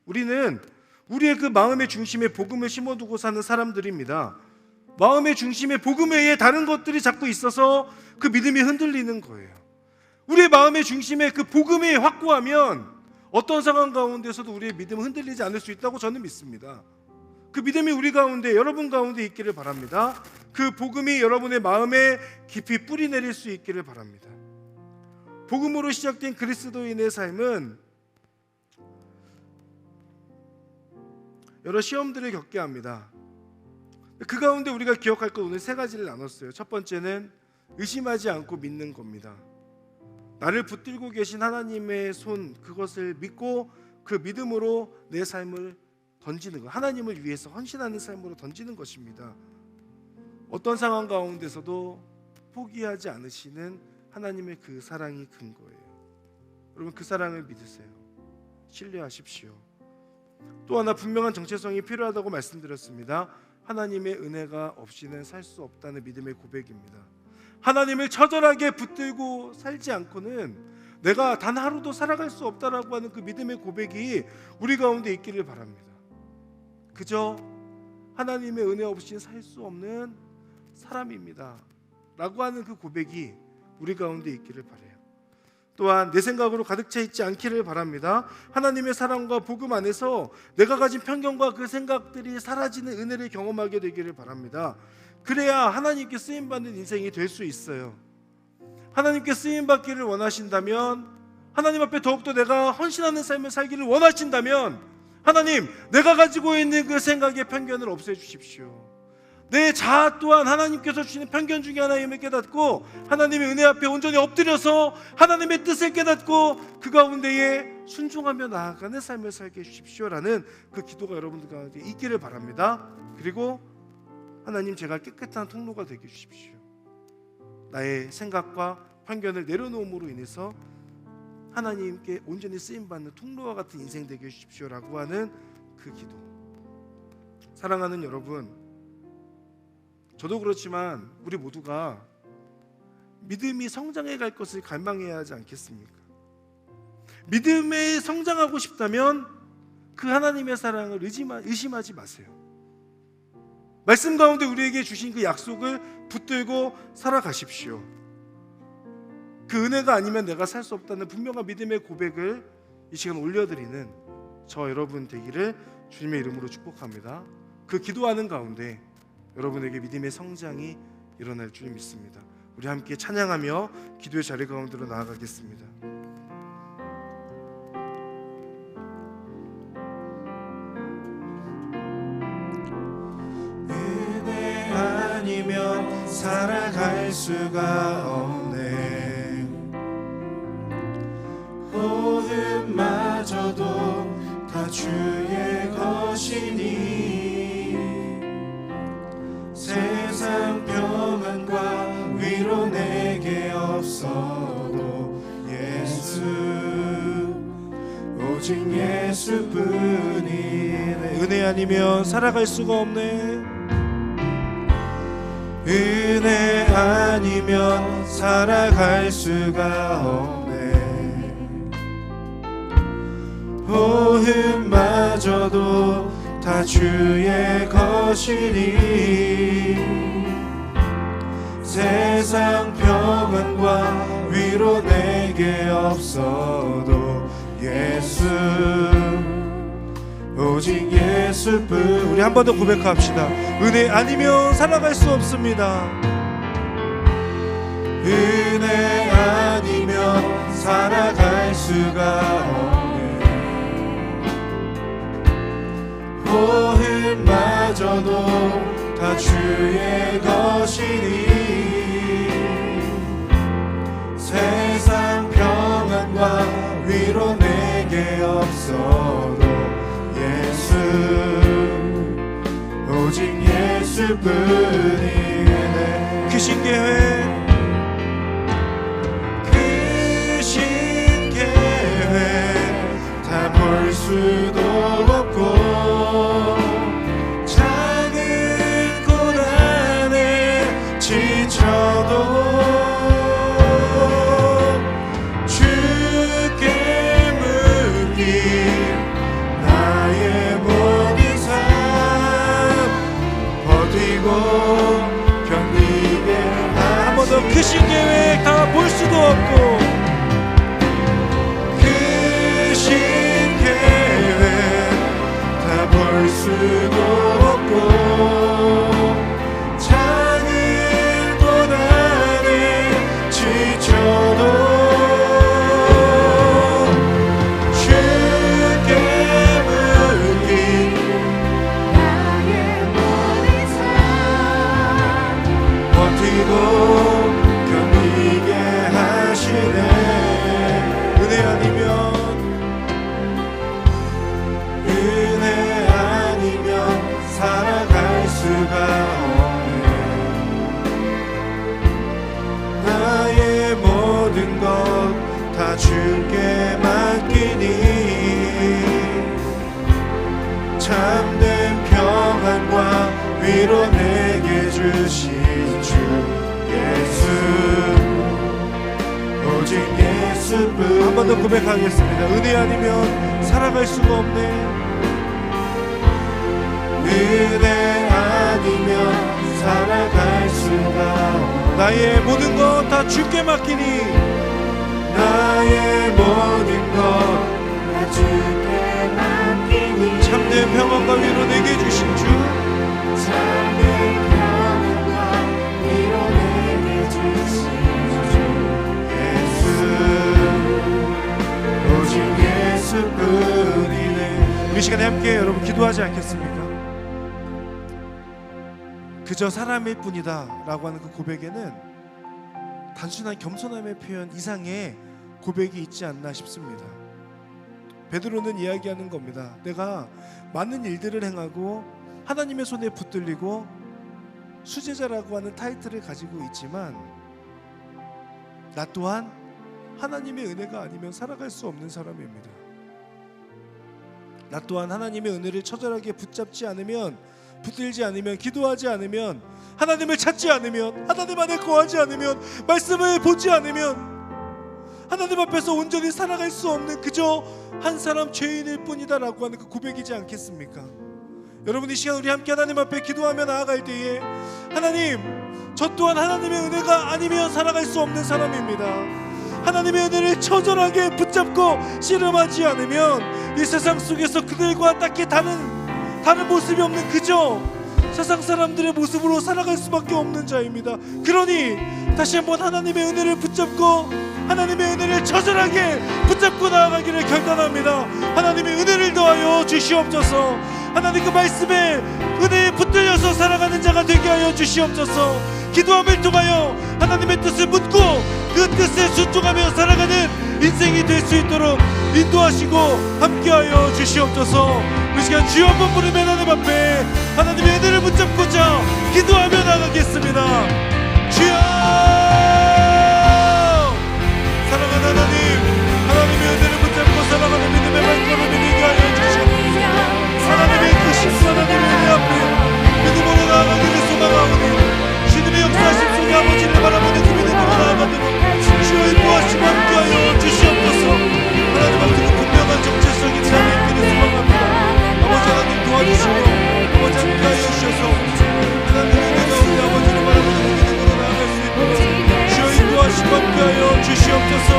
우리는 우리의 그 마음의 중심에 복음을 심어두고 사는 사람들입니다. 마음의 중심에 복음 외에 다른 것들이 자꾸 있어서 그 믿음이 흔들리는 거예요. 우리의 마음의 중심에 그 복음이 확고하면 어떤 상황 가운데서도 우리의 믿음은 흔들리지 않을 수 있다고 저는 믿습니다. 그 믿음이 우리 가운데, 여러분 가운데 있기를 바랍니다. 그 복음이 여러분의 마음에 깊이 뿌리 내릴 수 있기를 바랍니다. 복음으로 시작된 그리스도인의 삶은 여러 시험들을 겪게 합니다. 그 가운데 우리가 기억할 것 오늘 세 가지를 나눴어요. 첫 번째는 의심하지 않고 믿는 겁니다. 나를 붙들고 계신 하나님의 손, 그것을 믿고 그 믿음으로 내 삶을 던지는 것, 하나님을 위해서 헌신하는 삶으로 던지는 것입니다. 어떤 상황 가운데서도 포기하지 않으시는 하나님의 그 사랑이 근거예요. 여러분, 그 사랑을 믿으세요. 신뢰하십시오. 또 하나 분명한 정체성이 필요하다고 말씀드렸습니다. 하나님의 은혜가 없이는 살 수 없다는 믿음의 고백입니다. 하나님을 처절하게 붙들고 살지 않고는 내가 단 하루도 살아갈 수 없다라고 하는 그 믿음의 고백이 우리 가운데 있기를 바랍니다. 그저 하나님의 은혜 없이는 살 수 없는 사람입니다 라고 하는 그 고백이 우리 가운데 있기를 바라요. 또한 내 생각으로 가득 차 있지 않기를 바랍니다. 하나님의 사랑과 복음 안에서 내가 가진 편견과 그 생각들이 사라지는 은혜를 경험하게 되기를 바랍니다. 그래야 하나님께 쓰임받는 인생이 될 수 있어요. 하나님께 쓰임받기를 원하신다면, 하나님 앞에 더욱더 내가 헌신하는 삶을 살기를 원하신다면, 하나님, 내가 가지고 있는 그 생각의 편견을 없애주십시오. 내 자아 또한 하나님께서 주시는 편견 중에 하나임을 깨닫고 하나님의 은혜 앞에 온전히 엎드려서 하나님의 뜻을 깨닫고 그 가운데에 순종하며 나아가는 삶을 살게 해주십시오라는 그 기도가 여러분들 가운데 있기를 바랍니다. 그리고 하나님, 제가 깨끗한 통로가 되게 해주십시오. 나의 생각과 편견을 내려놓음으로 인해서 하나님께 온전히 쓰임받는 통로와 같은 인생 되게 해주십시오라고 하는 그 기도. 사랑하는 여러분, 저도 그렇지만 우리 모두가 믿음이 성장해 갈 것을 갈망해야 하지 않겠습니까? 믿음에 성장하고 싶다면 그 하나님의 사랑을 의심하지 마세요. 말씀 가운데 우리에게 주신 그 약속을 붙들고 살아가십시오. 그 은혜가 아니면 내가 살 수 없다는 분명한 믿음의 고백을 이 시간 올려드리는 저 여러분 되기를 주님의 이름으로 축복합니다. 그 기도하는 가운데 여러분에게 믿음의 성장이 일어날 줄 믿습니다. 우리 함께 찬양하며 기도의 자리 가운데로 나아가겠습니다. 은혜 아니면 살아갈 수가 없네. 호흡마저도 다 주의 것이니 세상 평안과 위로 내게 없어도 예수, 오직 예수뿐이네. 은혜 아니면 살아갈 수가 없네. 은혜 아니면 살아갈 수가 없네. 호흡마저도 다 주의 것이니 세상 평안과 위로 내게 없어도 예수, 오직 예수뿐. 우리 한 번 더 고백합시다. 은혜 아니면 살아갈 수 없습니다. 은혜 아니면 살아갈 수가 없네. 호흡마저도 다 주의 것이니 세상 평안과 위로 내게 없어도 예수, 오직 예수뿐이네. 그 신계획, 그 신계획 다 볼 수도 없고 작은 고난에 지쳐도 주께 맡긴 나의 모든 삶 버티고 견디게 한 번 더 크신 계획 다 볼 수도 없고 크신 계획 다 볼 수도 없고 작은 고난에 지쳐도 주께 맡긴 나의 모든 삶 버티고 견디게 하시네. 은혜 아니면 살아갈 수가 없네. 나의 모든 것 다 주께 맡기니 참된 평안과 위로 내게 주신 주 예수 오직 예수뿐. 한 번 더 고백하겠습니다. 은혜 아니면 살아갈 수가 없네. 은혜 아니면 살아갈 수가 없네. 나의 모든 것 다 주께 맡기니 나의 모든 것 다 주께 맡기니 참된 평안과 위로 내게 주신 주 참된 평안과 위로 내게 주신 주 예수 오직 예수뿐이네. 우리 시간에 함께 여러분 기도하지 않겠습니까? 그저 사람일 뿐이다 라고 하는 그 고백에는 단순한 겸손함의 표현 이상의 고백이 있지 않나 싶습니다. 베드로는 이야기하는 겁니다. 내가 많은 일들을 행하고 하나님의 손에 붙들리고 수제자라고 하는 타이틀을 가지고 있지만 나 또한 하나님의 은혜가 아니면 살아갈 수 없는 사람입니다. 나 또한 하나님의 은혜를 처절하게 붙잡지 않으면, 붙들지 않으면, 기도하지 않으면, 하나님을 찾지 않으면, 하나님 안에 거하지 않으면, 말씀을 보지 않으면 하나님 앞에서 온전히 살아갈 수 없는 그저 한 사람 죄인일 뿐이다라고 하는 그 고백이지 않겠습니까? 여러분, 이 시간 우리 함께 하나님 앞에 기도하며 나아갈 때에 하나님, 저 또한 하나님의 은혜가 아니면 살아갈 수 없는 사람입니다. 하나님의 은혜를 처절하게 붙잡고 씨름하지 않으면 이 세상 속에서 그들과 딱히 다른 모습이 없는 그저 세상 사람들의 모습으로 살아갈 수밖에 없는 자입니다. 그러니 다시 한번 하나님의 은혜를 붙잡고 하나님의 은혜를 처절하게 붙잡고 나아가기를 결단합니다. 하나님의 은혜를 더하여 주시옵소서. 하나님 그 말씀에 은혜에 붙들려서 살아가는 자가 되게 하여 주시옵소서. 기도함을 통하여 하나님의 뜻을 묻고 그 뜻에 순종하며 살아가는 인생이 될 수 있도록 인도하시고 함께하여 주시옵소서. 이 시간 주여 한번 부르며 하나님 앞에 하나님의 은혜를 붙잡고자 기도하며 나가겠습니다. 주여! 사랑하는 하나님, 하나님의 은혜를 붙잡고 살아가는 믿음의 발걸음을 믿게 하여 주시옵소서. 하나님의 크신 하나님의 은혜 앞에 믿음으로 나아가기를 소망하오니 주님의 역사하심 속에 아버지를 바라보는 그 믿음으로 나아가도록 주여 인도하시고 함께하여 주시옵소서. 하나님 앞에 분명한 정체성이 드러나기를 소망합니다. 아버지 하나님 도와주시고 아버지 함께하여 주셔서 하나님의 은혜가 우리 아버지를 바라보는 그 믿음으로 나아갈 수 있도록 주여 인도하시고 함께하여 주시옵소서.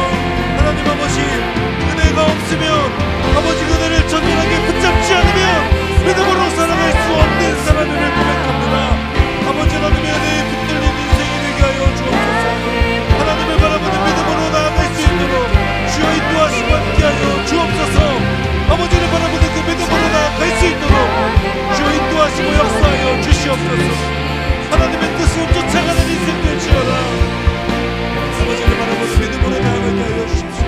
하나님 아버지, 은혜가 없으면 아버지 은혜를 전면하게 붙잡지 않으면 믿음으로 살아갈 수 없는 사람임을 고백합니다. 아버지 하나님의 은혜에 붙들린 인생이 되게 하여 주옵소서. 하나님을 바라보는 믿음으로 나아갈 수 있도록 주여 인도하시고 함께하여 주옵소서. 아버지를 바라보는 그 믿음으로 나아갈 수 있도록 주여 인도하시고 역사하여 주시옵소서. 하나님의 뜻을 쫓아가는 인생 될지어다. 아버지를 바라보는 믿음으로 나아가게 하여 주십시오.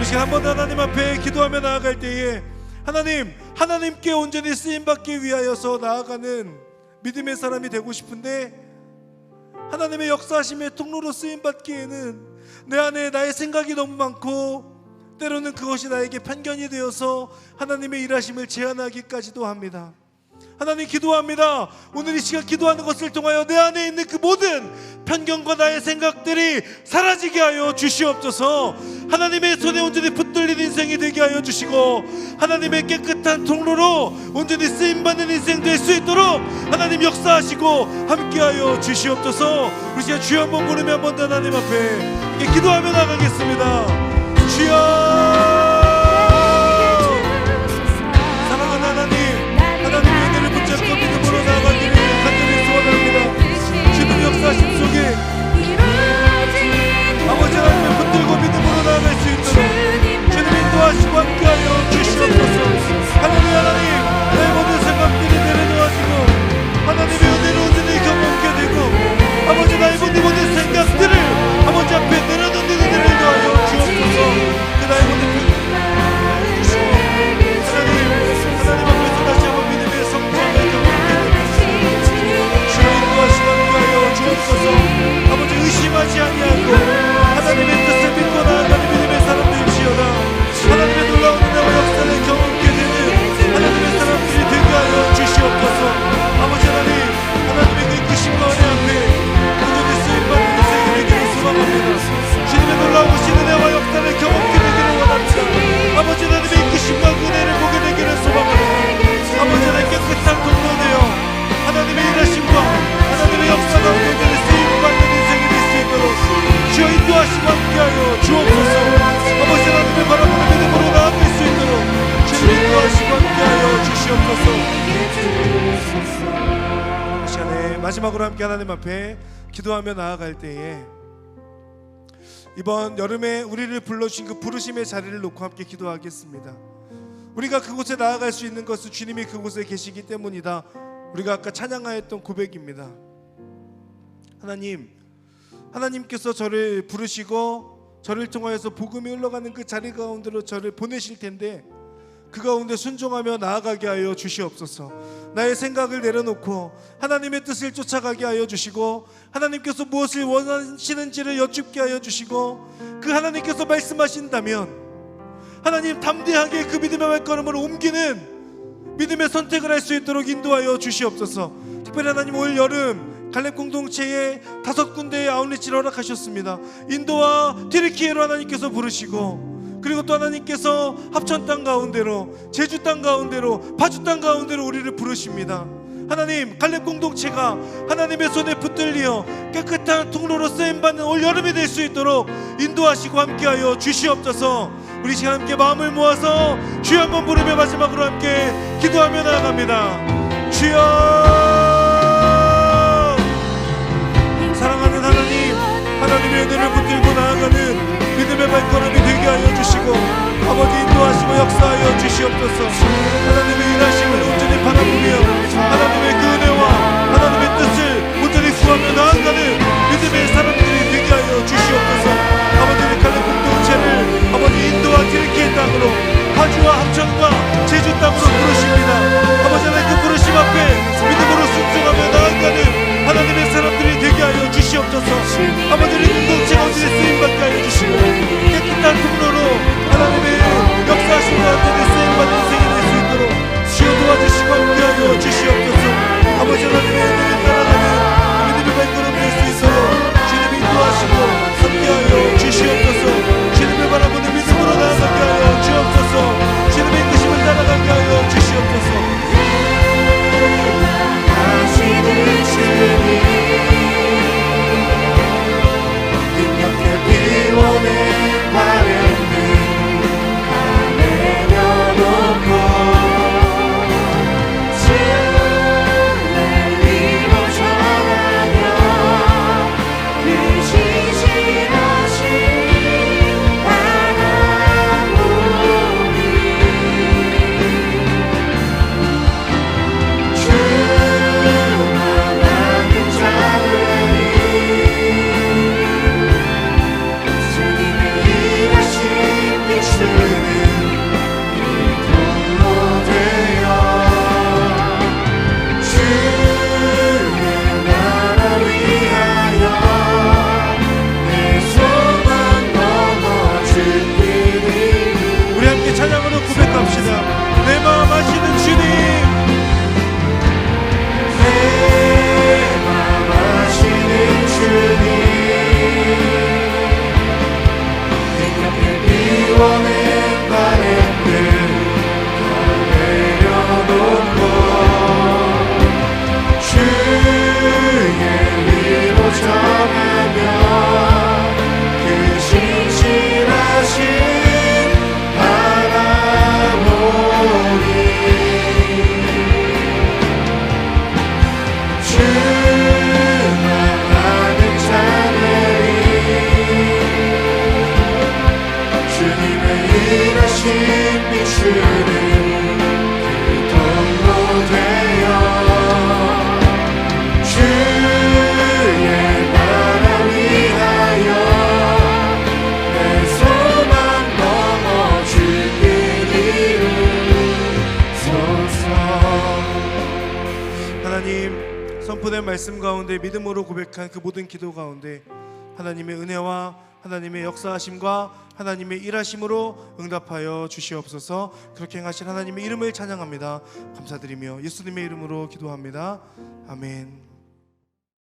이 시간 한번 하나님 앞에 기도하며 나아갈 때에 하나님께 온전히 쓰임받기 위하여서 나아가는 믿음의 사람이 되고 싶은데 하나님의 역사하심의 통로로 쓰임받기에는 내 안에 나의 생각이 너무 많고 때로는 그것이 나에게 편견이 되어서 하나님의 일하심을 제한하기까지도 합니다. 하나님 기도합니다. 오늘 이 시간 기도하는 것을 통하여 내 안에 있는 그 모든 편견과 나의 생각들이 사라지게 하여 주시옵소서. 하나님의 손에 온전히 붙들린 인생이 되게 하여 주시고 하나님의 깨끗한 통로로 온전히 쓰임받는 인생 될 수 있도록 하나님 역사하시고 함께하여 주시옵소서. 우리 시간 주여 한번 부르며 한번 더 하나님 앞에 이렇게 기도하며 나가겠습니다. 주여! 하나님의 은혜를 붙잡고 믿음으로 나아가기를 간절히 소원합니다. 주님 역사하심 속에 아버지 하나님을 붙들고 믿음으로 나아갈 수 있도록 주님 인도하시고 함께하여 주시옵소서. 하나님 내 모든 생각들이 내려놓아지고 하나님의 은혜를 온전히 경험하게 되고 아버지 나의 모든 생각들을 아버지 앞에 내려놓는 은혜를 더하여 주옵소서. 그 나의 모든 마지막으로 함께 하나님 앞에 기도하며 나아갈 때에 이번 여름에 우리를 불러주신 그 부르심의 자리를 놓고 함께 기도하겠습니다. 우리가 그곳에 나아갈 수 있는 것은 주님이 그곳에 계시기 때문이다. 우리가 아까 찬양하였던 고백입니다. 하나님께서 저를 부르시고 저를 통하여서 복음이 흘러가는 그 자리 가운데로 저를 보내실 텐데 그 가운데 순종하며 나아가게 하여 주시옵소서. 나의 생각을 내려놓고 하나님의 뜻을 쫓아가게 하여 주시고 하나님께서 무엇을 원하시는지를 여쭙게 하여 주시고 그 하나님께서 말씀하신다면 하나님 담대하게 그 믿음의 발걸음을 옮기는 믿음의 선택을 할 수 있도록 인도하여 주시옵소서. 특별히 하나님 올 여름 갈렙 공동체에 5군데의 아웃리치를 허락하셨습니다. 인도와 튀르키예로 하나님께서 부르시고 그리고 또 하나님께서 합천 땅 가운데로 제주 땅 가운데로 파주 땅 가운데로 우리를 부르십니다. 하나님 갈렙 공동체가 하나님의 손에 붙들려 깨끗한 통로로 쓰임받는 올 여름이 될 수 있도록 인도하시고 함께하여 주시옵소서. 우리 시간 함께 마음을 모아서 주여 한번 부르며 마지막으로 함께 기도하며 나아갑니다. 주여 사랑하는 하나님의 은혜를 붙들고 나아가는 믿음의 발걸음이 되게 하여 주시고 아버지 인도하시고 역사하여 주시옵소서. 하나님의 일하심을 온전히 바라보며 하나님의 그 은혜와 하나님의 뜻을 온전히 구하며 나아가는 믿음의 사람들이 되게 하여 주시옵소서. 아버지의 갈렙 공동체를 아버지 인도와 튀르키예 땅으로 파주와 합천과 제주 땅으로 부르십니다. 아버지 하나님 그 부르심 앞에 믿음으로 순종하며 나아가는 하나님의 사람들이 되게 하여 주시옵소서. 아버지의 공동체가 온전히 쓰임받게 하여 주시고 깨끗한 통로로 하나님의 역사하신 가운데 쓰임받는 인생이 될 수 있도록 주여 도와주시고 함께하여 주시옵소서. 아버지 하나님의 은혜를 따라가는 믿음의 발걸음 될 수 있도록 주님이 인도하시고 함께하여 주시옵소서. 주님을 바라보는 믿음으로 나아가게 하여 주옵소서. 주님의 이끄심을 따라가게 하여 주시옵소서. 선포된 말씀 가운데 믿음으로 고백한 그 모든 기도 가운데 하나님의 은혜와 하나님의 역사하심과 하나님의 일하심으로 응답하여 주시옵소서. 그렇게 행하신 하나님의 이름을 찬양합니다. 감사드리며 예수님의 이름으로 기도합니다. 아멘.